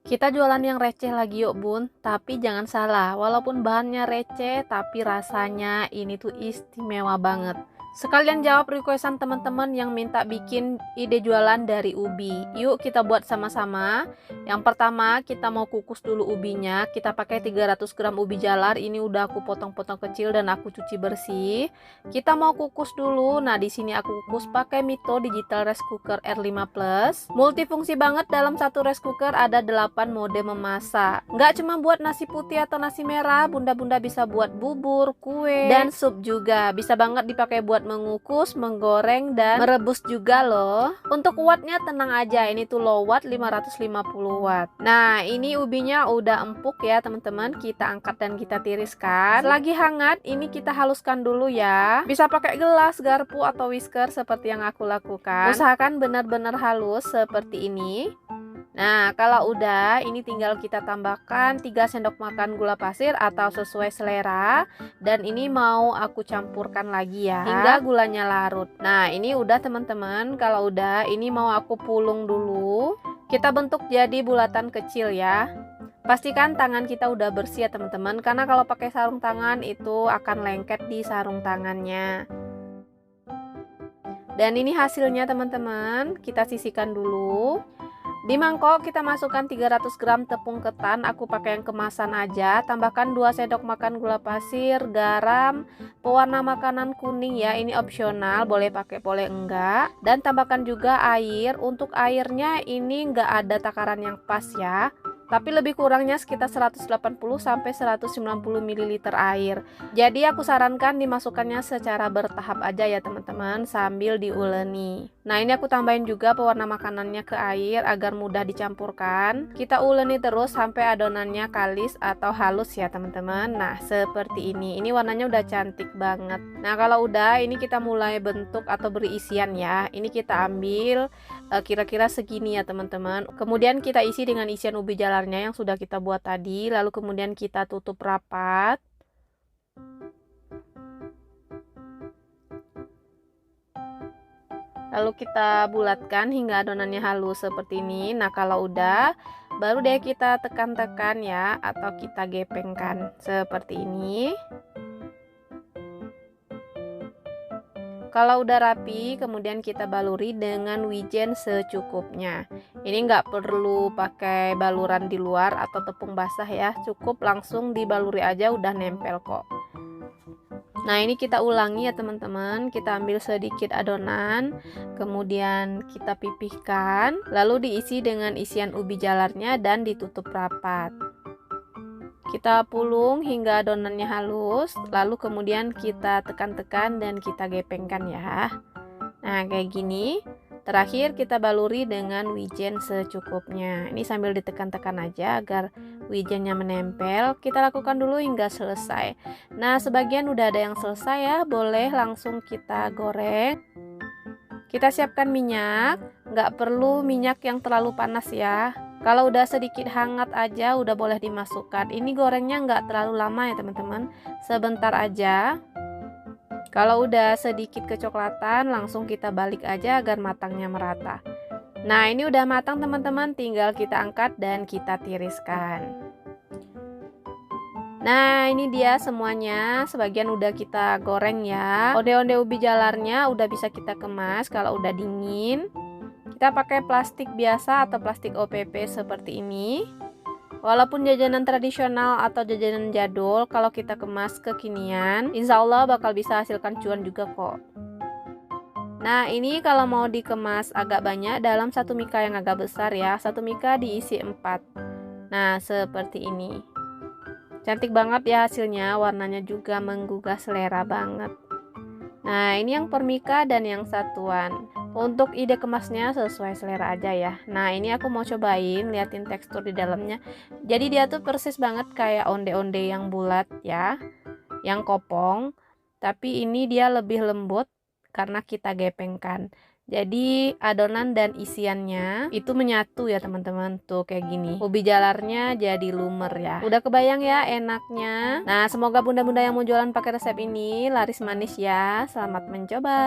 Kita jualan yang receh lagi yuk bun, tapi jangan salah, walaupun bahannya receh, tapi rasanya ini tuh istimewa banget. Sekalian jawab requestan teman-teman yang minta bikin ide jualan dari ubi. Yuk kita buat sama-sama. Yang pertama kita mau kukus dulu ubinya. Kita pakai 300 gram ubi jalar. Ini udah aku potong-potong kecil dan aku cuci bersih. Kita mau kukus dulu. Nah di sini aku kukus pakai Mito Digital Rice Cooker R5 Plus. Multifungsi banget, dalam satu rice cooker ada 8 mode memasak. Nggak cuma buat nasi putih atau nasi merah, bunda-bunda bisa buat bubur, kue, dan sup juga. Bisa banget dipakai buat mengukus, menggoreng, dan merebus juga loh. Untuk wattnya tenang aja, ini tuh low watt 550 watt. Nah ini ubinya udah empuk ya teman-teman. Kita angkat dan kita tiriskan. Selagi hangat ini kita haluskan dulu ya. Bisa pakai gelas, garpu, atau whisker seperti yang aku lakukan. Usahakan benar-benar halus seperti ini. Nah kalau udah, ini tinggal kita tambahkan 3 sendok makan gula pasir atau sesuai selera. Dan ini mau aku campurkan lagi ya, hingga gulanya larut. Nah ini udah teman-teman. Kalau udah, ini mau aku pulung dulu. Kita bentuk jadi bulatan kecil ya. Pastikan tangan kita udah bersih ya teman-teman, karena kalau pakai sarung tangan itu akan lengket di sarung tangannya. Dan ini hasilnya teman-teman. Kita sisihkan dulu. Di mangkok kita masukkan 300 gram tepung ketan, aku pakai yang kemasan aja. Tambahkan 2 sendok makan gula pasir, garam, pewarna makanan kuning ya, ini opsional, boleh pakai boleh enggak. Dan tambahkan juga air. Untuk airnya ini enggak ada takaran yang pas ya, tapi lebih kurangnya sekitar 180 sampai 190 ml air. Jadi aku sarankan dimasukkannya secara bertahap aja ya teman-teman, sambil diuleni. Nah ini aku tambahin juga pewarna makanannya ke air agar mudah dicampurkan. Kita uleni terus sampai adonannya kalis atau halus ya teman-teman. Nah seperti ini. Ini warnanya udah cantik banget. Nah kalau udah, ini kita mulai bentuk atau beri isian ya. Ini kita ambil kira-kira segini ya teman-teman. Kemudian kita isi dengan isian ubi jalarnya yang sudah kita buat tadi. Lalu kemudian kita tutup rapat. Lalu kita bulatkan hingga adonannya halus seperti ini. Nah kalau udah, baru deh kita tekan-tekan ya, atau kita gepengkan seperti ini. Kalau udah rapi, kemudian kita baluri dengan wijen secukupnya. Ini nggak perlu pakai baluran di luar atau tepung basah ya, cukup langsung dibaluri aja udah nempel kok. Nah ini kita ulangi ya teman-teman. Kita ambil sedikit adonan, kemudian kita pipihkan, lalu diisi dengan isian ubi jalarnya dan ditutup rapat. Kita pulung hingga adonannya halus, lalu kemudian kita tekan-tekan dan kita gepengkan ya. Nah kayak gini. Terakhir kita baluri dengan wijen secukupnya. Ini sambil ditekan-tekan aja agar wijennya menempel. Kita lakukan dulu hingga selesai. Nah sebagian udah ada yang selesai ya, boleh langsung kita goreng. Kita siapkan minyak, nggak perlu minyak yang terlalu panas ya. Kalau udah sedikit hangat aja udah boleh dimasukkan. Ini gorengnya nggak terlalu lama ya teman-teman, sebentar aja. Kalau udah sedikit kecoklatan, langsung kita balik aja agar matangnya merata. Nah ini udah matang teman-teman, tinggal kita angkat dan kita tiriskan. Nah ini dia semuanya, sebagian udah kita goreng ya. Onde-onde ubi jalarnya udah bisa kita kemas. Kalau udah dingin, kita pakai plastik biasa atau plastik OPP seperti ini. Walaupun jajanan tradisional atau jajanan jadul, kalau kita kemas kekinian, insya Allah bakal bisa hasilkan cuan juga kok. Nah ini kalau mau dikemas agak banyak, dalam satu mika yang agak besar ya, satu mika diisi 4. Nah seperti ini. Cantik banget ya hasilnya, warnanya juga menggugah selera banget. Nah ini yang per mika dan yang satuan. Untuk ide kemasnya sesuai selera aja ya. Nah ini aku mau cobain, liatin tekstur di dalamnya. Jadi dia tuh persis banget kayak onde-onde yang bulat ya, yang kopong. Tapi ini dia lebih lembut karena kita gepengkan. Jadi adonan dan isiannya itu menyatu ya teman-teman. Tuh kayak gini, ubi jalarnya jadi lumer ya. Udah kebayang ya enaknya. Nah semoga bunda-bunda yang mau jualan pakai resep ini laris manis ya. Selamat mencoba.